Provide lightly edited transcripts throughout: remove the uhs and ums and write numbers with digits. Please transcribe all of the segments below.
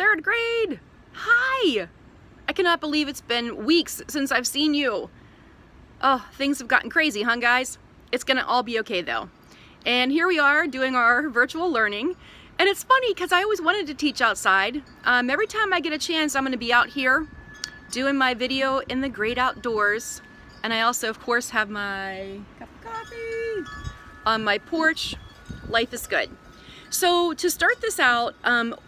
Third grade! Hi! I cannot believe it's been weeks since I've seen you. Oh, things have gotten crazy, huh, guys? It's gonna all be okay, though. And here we are doing our virtual learning. And it's funny, because I always wanted to teach outside. Every time I get a chance, I'm gonna be out here doing my video in the great outdoors. And I also, of course, have my cup of coffee on my porch. Life is good. So to start this out,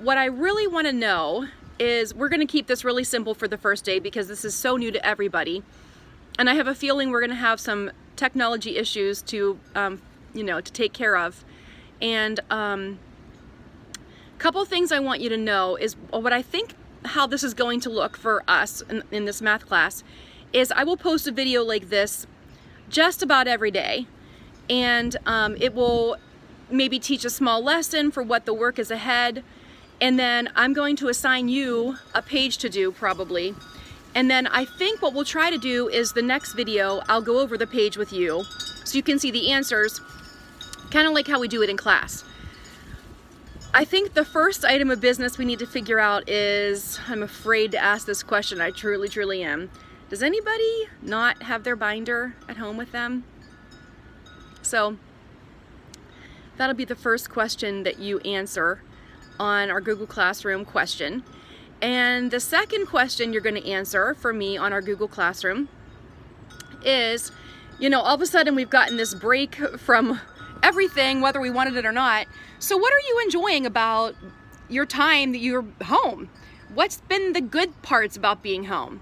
what I really want to know is, we're going to keep this really simple for the first day because this is so new to everybody. And I have a feeling we're going to have some technology issues to, to take care of. And a couple things I want you to know is what I think how this is going to look for us in this math class is I will post a video like this just about every day. And it will maybe teach a small lesson for what the work is ahead, and then I'm going to assign you a page to do probably, and then I think what we'll try to do is the next video I'll go over the page with you so you can see the answers, kind of like how we do it in class. I think the first item of business we need to figure out is, I'm afraid to ask this question, I truly am. Does anybody not have their binder at home with them? So that'll be the first question that you answer on our Google Classroom question. And the second question you're going to answer for me on our Google Classroom is, all of a sudden we've gotten this break from everything, whether we wanted it or not. So what are you enjoying about your time that you're home? What's been the good parts about being home?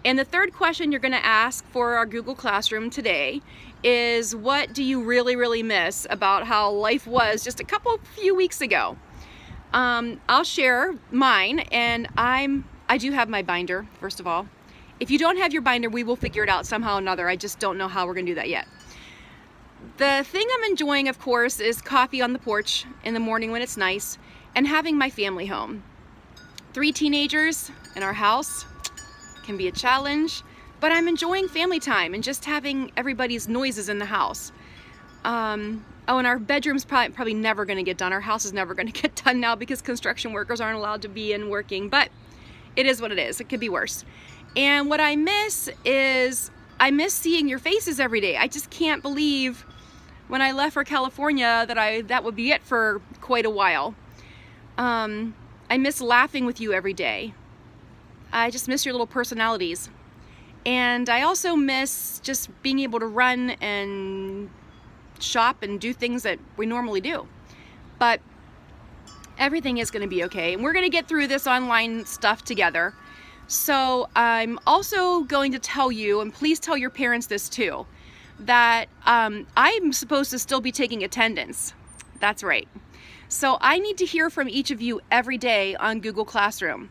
And the third question you're going to ask for our Google Classroom today is, what do you really miss about how life was just a few weeks ago? I'll share mine, and I do have my binder, first of all. If you don't have your binder, we will figure it out somehow or another. I just don't know how we're going to do that yet. The thing I'm enjoying, of course, is coffee on the porch in the morning when it's nice, and having my family home. 3 teenagers in our house can be a challenge, but I'm enjoying family time and just having everybody's noises in the house. And our bedroom's probably never going to get done. Our house is never going to get done now because construction workers aren't allowed to be in working, but it is what it is. It could be worse. And what I miss is, I miss seeing your faces every day. I just can't believe when I left for California that would be it for quite a while. I miss laughing with you every day. I just miss your little personalities. And I also miss just being able to run and shop and do things that we normally do. But everything is going to be okay. And we're going to get through this online stuff together. So I'm also going to tell you, and please tell your parents this too, that I'm supposed to still be taking attendance. That's right. So I need to hear from each of you every day on Google Classroom.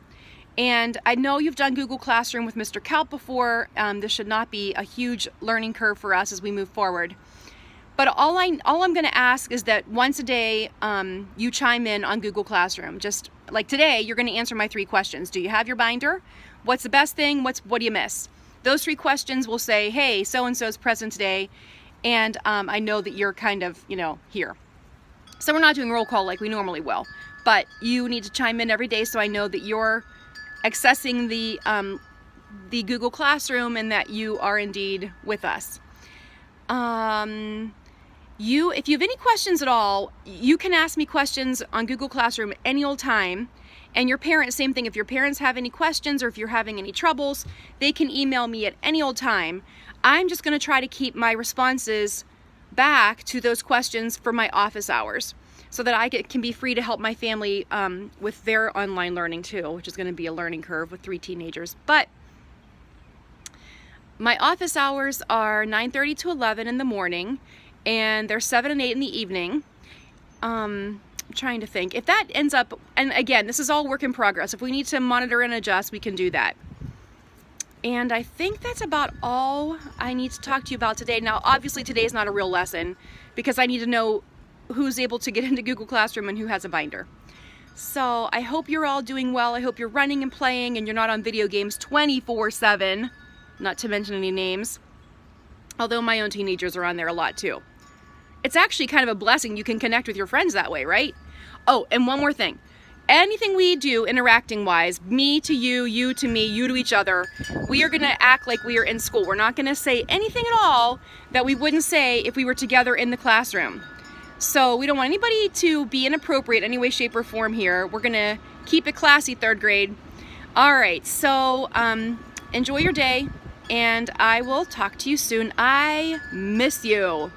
And I know you've done Google Classroom with Mr. Kalp before. This should not be a huge learning curve for us as we move forward. But all I'm going to ask is that once a day you chime in on Google Classroom. Just like today, you're going to answer my 3 questions. Do you have your binder? What's the best thing? What do you miss? Those 3 questions will say, hey, so-and-so is present today, and I know that you're kind of, here. So we're not doing roll call like we normally will, but you need to chime in every day so I know that you're accessing the Google Classroom and that you are indeed with us. If you have any questions at all, you can ask me questions on Google Classroom any old time. And your parents, same thing. If your parents have any questions or if you're having any troubles, they can email me at any old time. I'm just going to try to keep my responses back to those questions for my office hours, so that I can be free to help my family with their online learning too, which is going to be a learning curve with 3 teenagers. But my office hours are 9:30 to 11 in the morning, and they're 7 and 8 in the evening. I'm trying to think. If that ends up, and again, this is all work in progress. If we need to monitor and adjust, we can do that. And I think that's about all I need to talk to you about today. Now, obviously today is not a real lesson because I need to know who's able to get into Google Classroom and who has a binder. So I hope you're all doing well. I hope you're running and playing and you're not on video games 24/7, not to mention any names. Although my own teenagers are on there a lot too. It's actually kind of a blessing. You can connect with your friends that way, right? Oh, and one more thing. anything we do interacting wise, me to you, you to me, you to each other, we are gonna act like we are in school. We're not gonna say anything at all that we wouldn't say if we were together in the classroom. So we don't want anybody to be inappropriate in any way, shape, or form here. We're gonna keep it classy, 3rd grade. All right, so enjoy your day, and I will talk to you soon. I miss you.